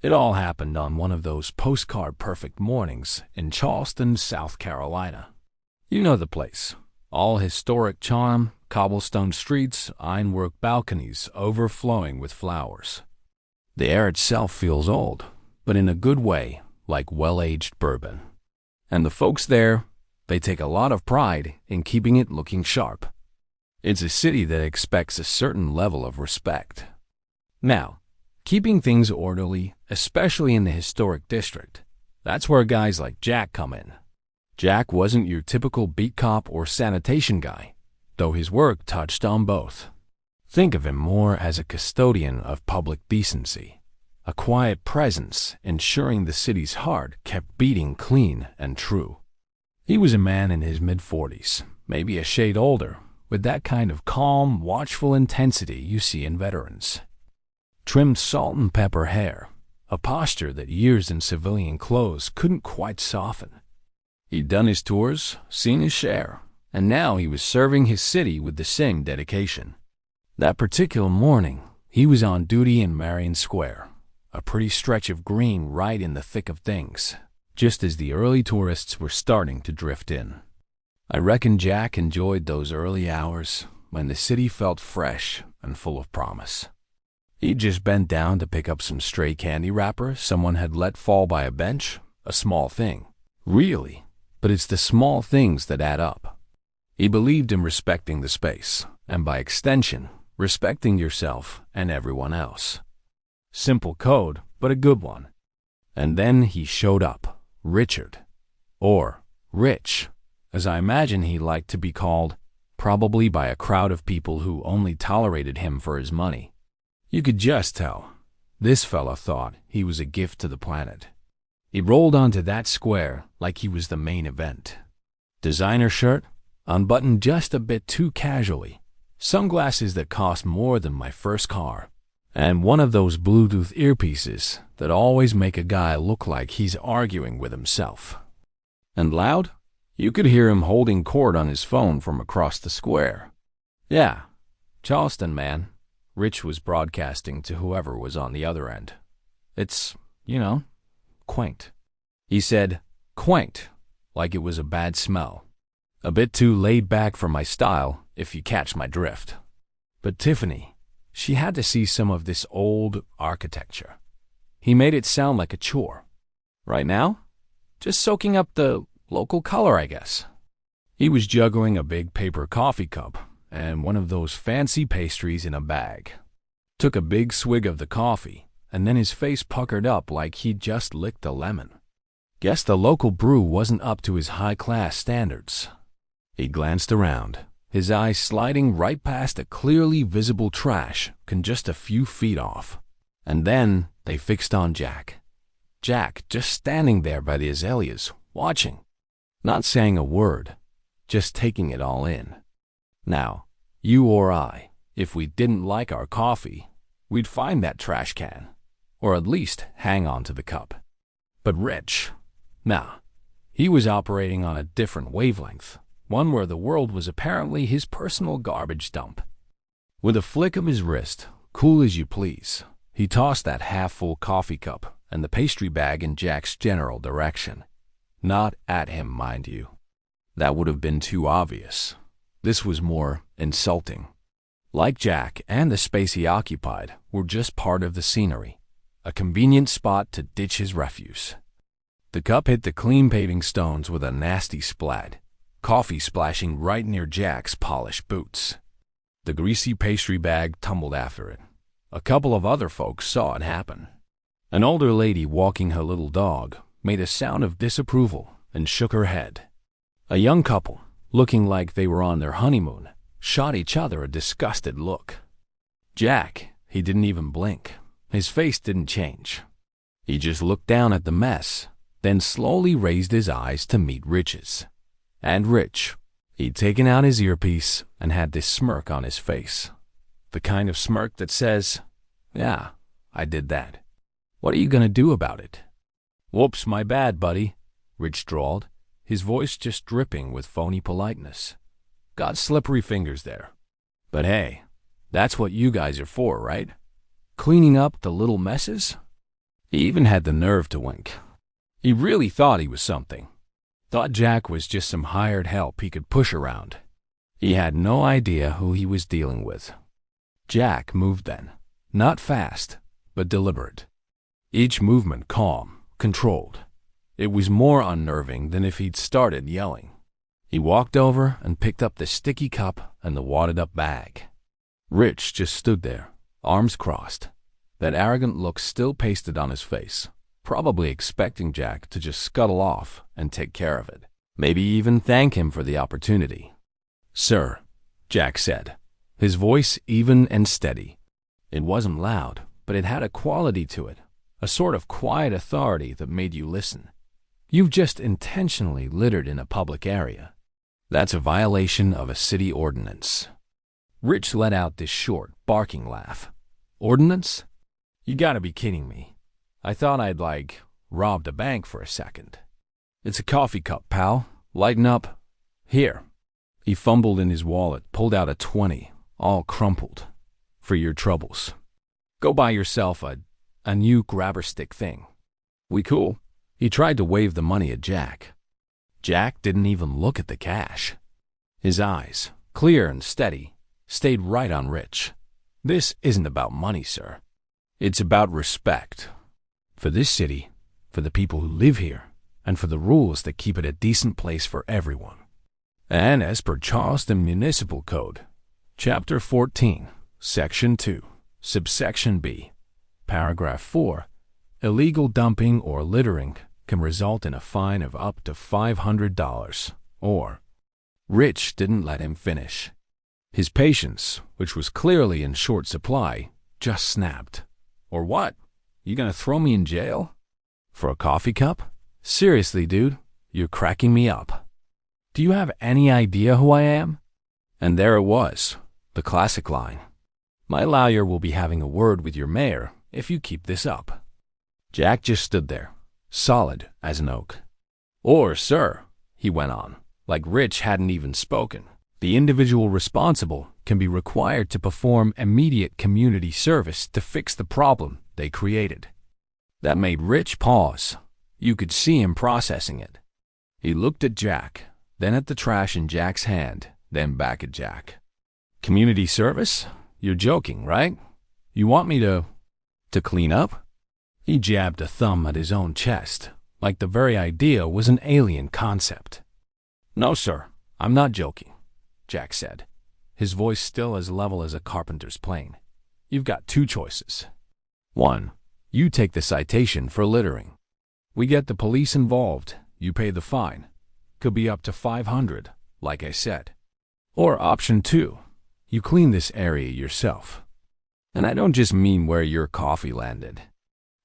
It all happened on one of those postcard-perfect mornings in Charleston, South Carolina. You know the place. All historic charm, cobblestone streets, ironwork balconies overflowing with flowers. The air itself feels old, but in a good way, like well-aged bourbon. And the folks there, they take a lot of pride in keeping it looking sharp. It's a city that expects a certain level of respect. Now, keeping things orderly, especially in the historic district, that's where guys like Jack come in. Jack wasn't your typical beat cop or sanitation guy, though his work touched on both. Think of him more as a custodian of public decency, a quiet presence ensuring the city's heart kept beating clean and true. He was a man in his mid-40s, maybe a shade older, with that kind of calm, watchful intensity you see in veterans. Trimmed salt and pepper hair, a posture that years in civilian clothes couldn't quite soften. He'd done his tours, seen his share, and now he was serving his city with the same dedication. That particular morning, he was on duty in Marion Square, a pretty stretch of green right in the thick of things, just as the early tourists were starting to drift in. I reckon Jack enjoyed those early hours when the city felt fresh and full of promise. He'd just bent down to pick up some stray candy wrapper someone had let fall by a bench, a small thing. Really, but it's the small things that add up. He believed in respecting the space, and by extension, respecting yourself and everyone else. Simple code, but a good one. And then he showed up, Richard. Or Rich, as I imagine he liked to be called, probably by a crowd of people who only tolerated him for his money. You could just tell. This fella thought he was a gift to the planet. He rolled onto that square like he was the main event. Designer shirt, unbuttoned just a bit too casually, sunglasses that cost more than my first car, and one of those Bluetooth earpieces that always make a guy look like he's arguing with himself. And loud? You could hear him holding court on his phone from across the square. Yeah, Charleston, man. Rich was broadcasting to whoever was on the other end. It's, quaint. He said, quaint, like it was a bad smell. A bit too laid back for my style, if you catch my drift. But Tiffany, she had to see some of this old architecture. He made it sound like a chore. Right now? Just soaking up the local color, I guess. He was juggling a big paper coffee cup and one of those fancy pastries in a bag. Took a big swig of the coffee, and then his face puckered up like he'd just licked a lemon. Guess the local brew wasn't up to his high-class standards. He glanced around, his eyes sliding right past a clearly visible trash can just a few feet off. And then they fixed on Jack. Jack just standing there by the azaleas, watching. Not saying a word, just taking it all in. Now, you or I, if we didn't like our coffee, we'd find that trash can, or at least hang on to the cup. But Rich, nah, he was operating on a different wavelength, one where the world was apparently his personal garbage dump. With a flick of his wrist, cool as you please, he tossed that half-full coffee cup and the pastry bag in Jack's general direction. Not at him, mind you. That would have been too obvious. This was more insulting. Like Jack and the space he occupied were just part of the scenery, a convenient spot to ditch his refuse. The cup hit the clean paving stones with a nasty splat, coffee splashing right near Jack's polished boots. The greasy pastry bag tumbled after it. A couple of other folks saw it happen. An older lady walking her little dog made a sound of disapproval and shook her head. A young couple, looking like they were on their honeymoon, shot each other a disgusted look. Jack, he didn't even blink. His face didn't change. He just looked down at the mess, then slowly raised his eyes to meet Rich's. And Rich, he'd taken out his earpiece and had this smirk on his face. The kind of smirk that says, "Yeah, I did that. What are you gonna do about it?" "Whoops, my bad, buddy," Rich drawled, his voice just dripping with phony politeness. "Got slippery fingers there. But hey, that's what you guys are for, right? Cleaning up the little messes?" He even had the nerve to wink. He really thought he was something. Thought Jack was just some hired help he could push around. He had no idea who he was dealing with. Jack moved then, not fast, but deliberate. Each movement calm, controlled. It was more unnerving than if he'd started yelling. He walked over and picked up the sticky cup and the wadded-up bag. Rich just stood there, arms crossed, that arrogant look still pasted on his face, probably expecting Jack to just scuttle off and take care of it, maybe even thank him for the opportunity. "Sir," Jack said, his voice even and steady. It wasn't loud, but it had a quality to it, a sort of quiet authority that made you listen. "You've just intentionally littered in a public area. That's a violation of a city ordinance." Rich let out this short, barking laugh. "Ordinance? You gotta be kidding me. I thought I'd, robbed a bank for a second." "It's a coffee cup, pal. Lighten up. Here." He fumbled in his wallet, pulled out a 20, all crumpled. "For your troubles. Go buy yourself a new grabber stick thing. We cool?" He tried to wave the money at Jack. Jack didn't even look at the cash. His eyes, clear and steady, stayed right on Rich. "This isn't about money, sir. It's about respect. For this city, for the people who live here, and for the rules that keep it a decent place for everyone. And as per Charleston Municipal Code, Chapter 14, Section 2, Subsection B, Paragraph 4, illegal dumping or littering can result in a fine of up to $500, or—" Rich didn't let him finish. His patience, which was clearly in short supply, just snapped. "Or what? You gonna throw me in jail? For a coffee cup? Seriously, dude, you're cracking me up. Do you have any idea who I am?" And there it was, the classic line. "My lawyer will be having a word with your mayor if you keep this up." Jack just stood there, solid as an oak. "Or, sir," he went on, like Rich hadn't even spoken, "the individual responsible can be required to perform immediate community service to fix the problem they created." That made Rich pause. You could see him processing it. He looked at Jack, then at the trash in Jack's hand, then back at Jack. "Community service? You're joking, right? You want me to clean up?" He jabbed a thumb at his own chest, like the very idea was an alien concept. "No, sir, I'm not joking," Jack said, his voice still as level as a carpenter's plane. "You've got two choices. 1, you take the citation for littering. We get the police involved, you pay the fine. Could be up to $500, like I said. Or option 2, you clean this area yourself. And I don't just mean where your coffee landed.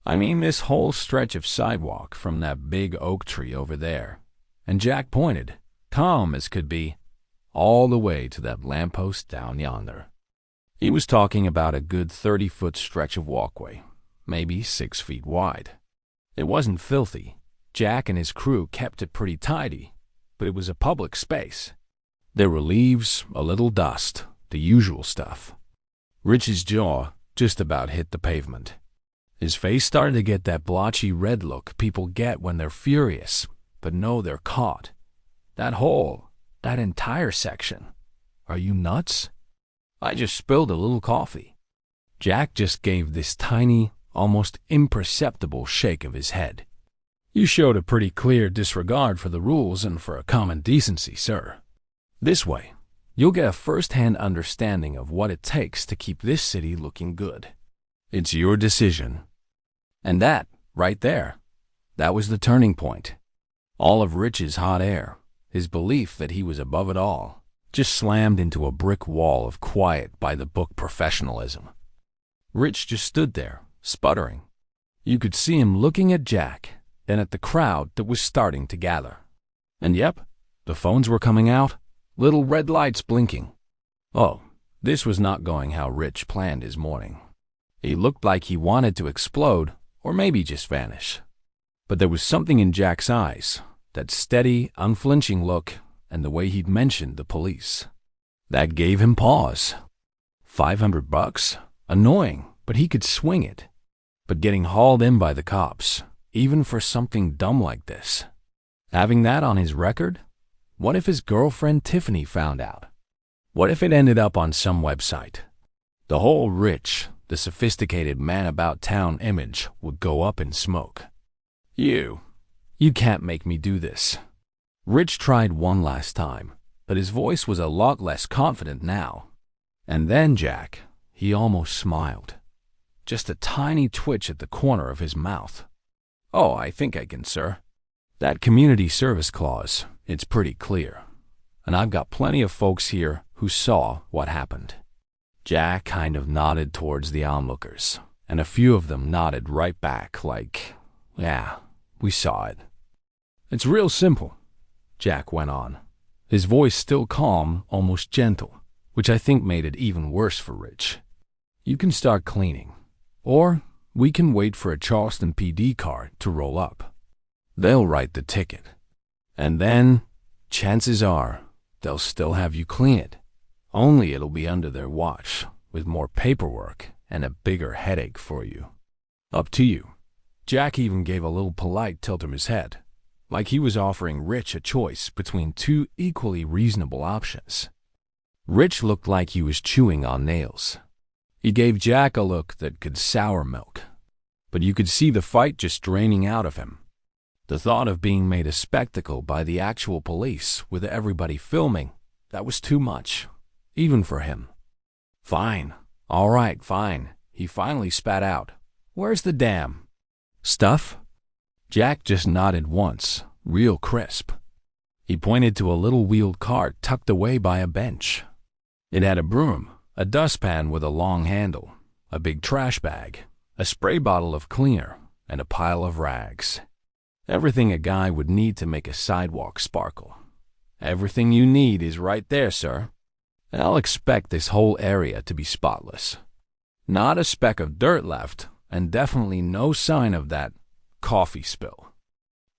I mean this whole stretch of sidewalk from that big oak tree over there," and Jack pointed, calm as could be, "all the way to that lamppost down yonder." He was talking about a good 30-foot stretch of walkway, maybe 6 feet wide. It wasn't filthy. Jack and his crew kept it pretty tidy, but it was a public space. There were leaves, a little dust, the usual stuff. Rich's jaw just about hit the pavement. His face started to get that blotchy red look people get when they're furious, but know they're caught. That entire section. Are you nuts? I just spilled a little coffee. Jack just gave this tiny, almost imperceptible shake of his head. You showed a pretty clear disregard for the rules and for a common decency, sir. This way, you'll get a first-hand understanding of what it takes to keep this city looking good. It's your decision. And that, right there, that was the turning point. All of Rich's hot air, his belief that he was above it all, just slammed into a brick wall of quiet by-the-book professionalism. Rich just stood there, sputtering. You could see him looking at Jack, then at the crowd that was starting to gather. And yep, the phones were coming out, little red lights blinking. Oh, this was not going how Rich planned his morning. He looked like he wanted to explode, or maybe just vanish. But there was something in Jack's eyes, that steady, unflinching look, and the way he'd mentioned the police. That gave him pause. $500? Annoying, but he could swing it. But getting hauled in by the cops, even for something dumb like this, having that on his record? What if his girlfriend Tiffany found out? What if it ended up on some website? The whole rich, the sophisticated man-about-town image would go up in smoke. You can't make me do this. Rich tried one last time, but his voice was a lot less confident now. And then Jack, he almost smiled. Just a tiny twitch at the corner of his mouth. Oh, I think I can, sir. That community service clause, it's pretty clear. And I've got plenty of folks here who saw what happened. Jack kind of nodded towards the onlookers, and a few of them nodded right back like, yeah, we saw it. It's real simple, Jack went on, his voice still calm, almost gentle, which I think made it even worse for Rich. You can start cleaning, or we can wait for a Charleston PD car to roll up. They'll write the ticket, and then, chances are, they'll still have you clean it. Only it'll be under their watch, with more paperwork and a bigger headache for you. Up to you. Jack even gave a little polite tilt of his head, like he was offering Rich a choice between two equally reasonable options. Rich looked like he was chewing on nails. He gave Jack a look that could sour milk, but you could see the fight just draining out of him. The thought of being made a spectacle by the actual police with everybody filming, that was too much, even for him. Fine. All right, fine. He finally spat out. Where's the damn stuff? Jack just nodded once, real crisp. He pointed to a little wheeled cart tucked away by a bench. It had a broom, a dustpan with a long handle, a big trash bag, a spray bottle of cleaner, and a pile of rags. Everything a guy would need to make a sidewalk sparkle. Everything you need is right there, sir. I'll expect this whole area to be spotless. Not a speck of dirt left, and definitely no sign of that coffee spill.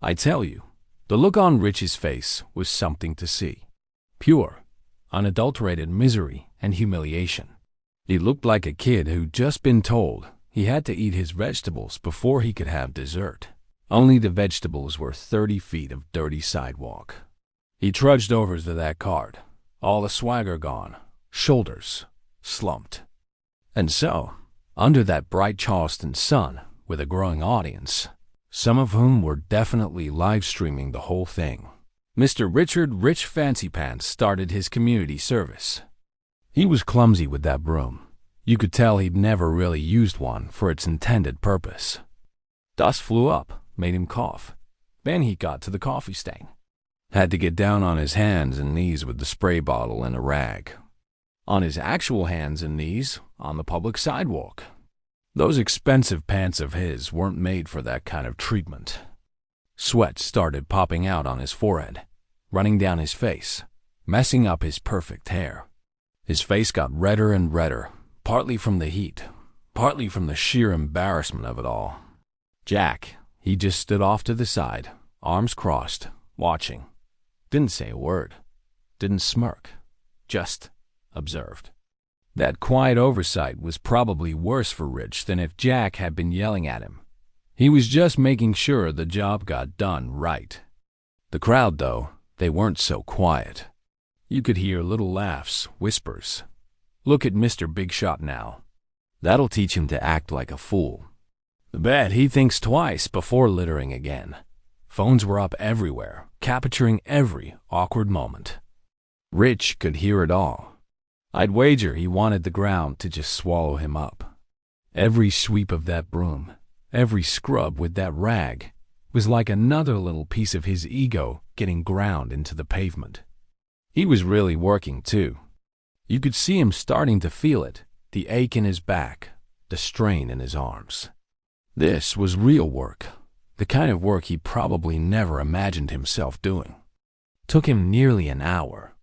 I tell you, the look on Rich's face was something to see. Pure, unadulterated misery and humiliation. He looked like a kid who'd just been told he had to eat his vegetables before he could have dessert. Only the vegetables were 30 feet of dirty sidewalk. He trudged over to that cart, all the swagger gone, shoulders slumped. And so, under that bright Charleston sun, with a growing audience, some of whom were definitely live-streaming the whole thing, Mr. Richard Rich Fancy Pants started his community service. He was clumsy with that broom. You could tell he'd never really used one for its intended purpose. Dust flew up, made him cough. Then he got to the coffee stain. Had to get down on his hands and knees with the spray bottle and a rag. On his actual hands and knees, on the public sidewalk. Those expensive pants of his weren't made for that kind of treatment. Sweat started popping out on his forehead, running down his face, messing up his perfect hair. His face got redder and redder, partly from the heat, partly from the sheer embarrassment of it all. Jack, he just stood off to the side, arms crossed, watching. Didn't say a word, didn't smirk, just observed. That quiet oversight was probably worse for Rich than if Jack had been yelling at him. He was just making sure the job got done right. The crowd, though, they weren't so quiet. You could hear little laughs, whispers. Look at Mr. Big Shot now. That'll teach him to act like a fool. Bet he thinks twice before littering again. Phones were up everywhere, capturing every awkward moment. Rich could hear it all. I'd wager he wanted the ground to just swallow him up. Every sweep of that broom, every scrub with that rag, was like another little piece of his ego getting ground into the pavement. He was really working, too. You could see him starting to feel it, the ache in his back, the strain in his arms. This was real work, the kind of work he probably never imagined himself doing. Took him nearly an hour.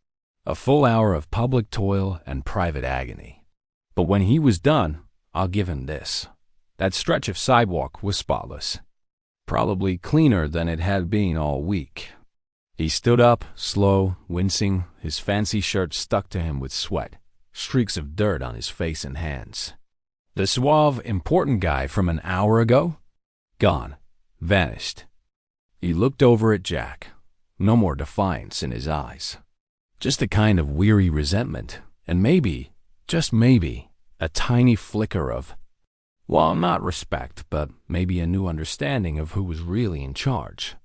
A full hour of public toil and private agony. But when he was done, I'll give him this. That stretch of sidewalk was spotless. Probably cleaner than it had been all week. He stood up, slow, wincing, his fancy shirt stuck to him with sweat, streaks of dirt on his face and hands. The suave, important guy from an hour ago? Gone. Vanished. He looked over at Jack. No more defiance in his eyes. Just a kind of weary resentment, and maybe, just maybe, a tiny flicker of, well, not respect, but maybe a new understanding of who was really in charge.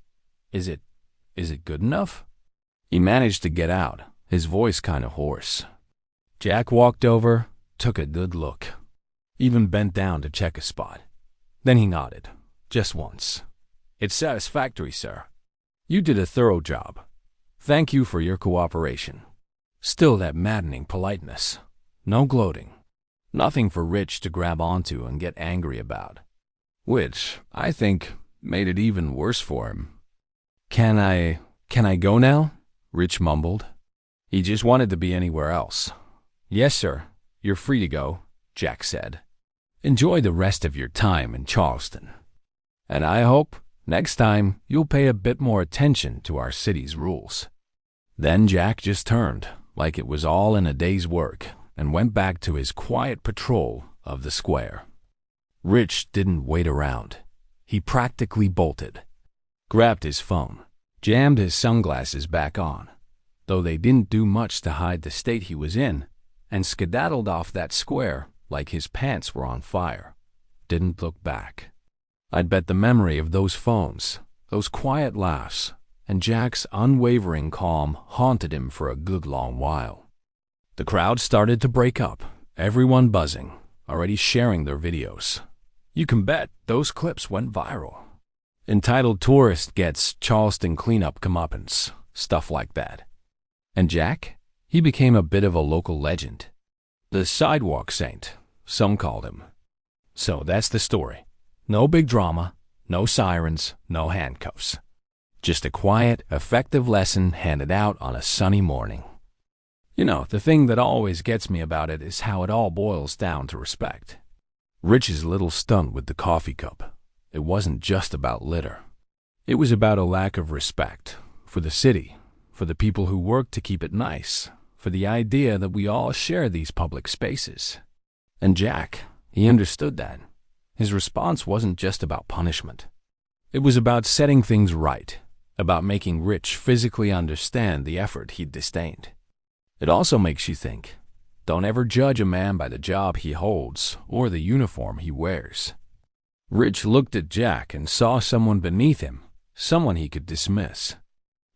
Is it good enough? He managed to get out, his voice kind of hoarse. Jack walked over, took a good look, even bent down to check a spot. Then he nodded, just once. It's satisfactory, sir. You did a thorough job. Thank you for your cooperation. Still that maddening politeness. No gloating. Nothing for Rich to grab onto and get angry about. Which, I think, made it even worse for him. Can I go now? Rich mumbled. He just wanted to be anywhere else. Yes, sir. You're free to go, Jack said. Enjoy the rest of your time in Charleston. And I hope, next time, you'll pay a bit more attention to our city's rules. Then Jack just turned, like it was all in a day's work, and went back to his quiet patrol of the square. Rich didn't wait around. He practically bolted, grabbed his phone, jammed his sunglasses back on, though they didn't do much to hide the state he was in, and skedaddled off that square like his pants were on fire. Didn't look back. I'd bet the memory of those phones, those quiet laughs, and Jack's unwavering calm haunted him for a good long while. The crowd started to break up, everyone buzzing, already sharing their videos. You can bet those clips went viral. Entitled tourist gets Charleston cleanup comeuppance, stuff like that. And Jack? He became a bit of a local legend. The sidewalk saint, some called him. So that's the story. No big drama, no sirens, no handcuffs. Just a quiet, effective lesson handed out on a sunny morning. You know, the thing that always gets me about it is how it all boils down to respect. Rich is a little stunned with the coffee cup. It wasn't just about litter. It was about a lack of respect for the city, for the people who work to keep it nice, for the idea that we all share these public spaces. And Jack, he understood that. His response wasn't just about punishment. It was about setting things right, about making Rich physically understand the effort he'd disdained. It also makes you think, don't ever judge a man by the job he holds or the uniform he wears. Rich looked at Jack and saw someone beneath him, someone he could dismiss.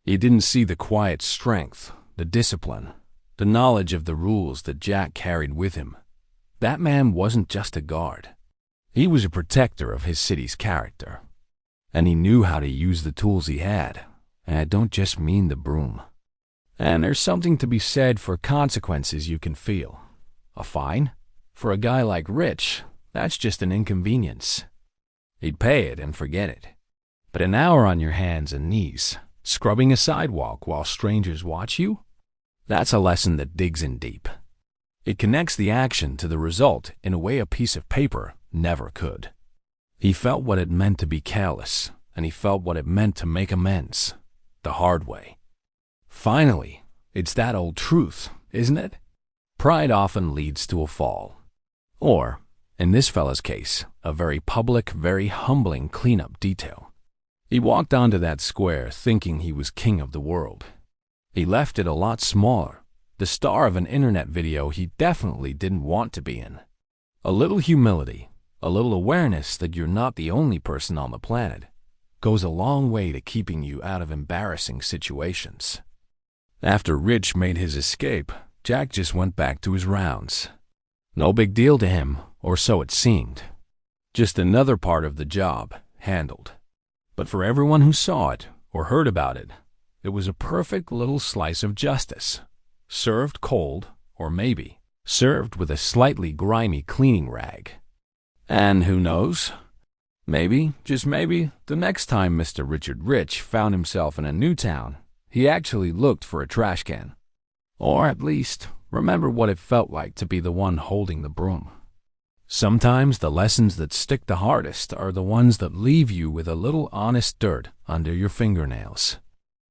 He didn't see the quiet strength, the discipline, the knowledge of the rules that Jack carried with him. That man wasn't just a guard. He was a protector of his city's character. And he knew how to use the tools he had, and I don't just mean the broom. And there's something to be said for consequences you can feel. A fine? For a guy like Rich, that's just an inconvenience. He'd pay it and forget it. But an hour on your hands and knees, scrubbing a sidewalk while strangers watch you? That's a lesson that digs in deep. It connects the action to the result in a way a piece of paper never could. He felt what it meant to be careless, and he felt what it meant to make amends, the hard way. Finally, it's that old truth, isn't it? Pride often leads to a fall. Or, in this fella's case, a very public, very humbling cleanup detail. He walked onto that square thinking he was king of the world. He left it a lot smaller, the star of an internet video he definitely didn't want to be in. A little humility, a little awareness that you're not the only person on the planet, goes a long way to keeping you out of embarrassing situations. After Rich made his escape, Jack just went back to his rounds. No big deal to him, or so it seemed. Just another part of the job, handled. But for everyone who saw it, or heard about it, it was a perfect little slice of justice. Served cold, or maybe served with a slightly grimy cleaning rag. And who knows? Maybe, just maybe, the next time Mr. Richard Rich found himself in a new town, he actually looked for a trash can. Or at least, remember what it felt like to be the one holding the broom. Sometimes the lessons that stick the hardest are the ones that leave you with a little honest dirt under your fingernails.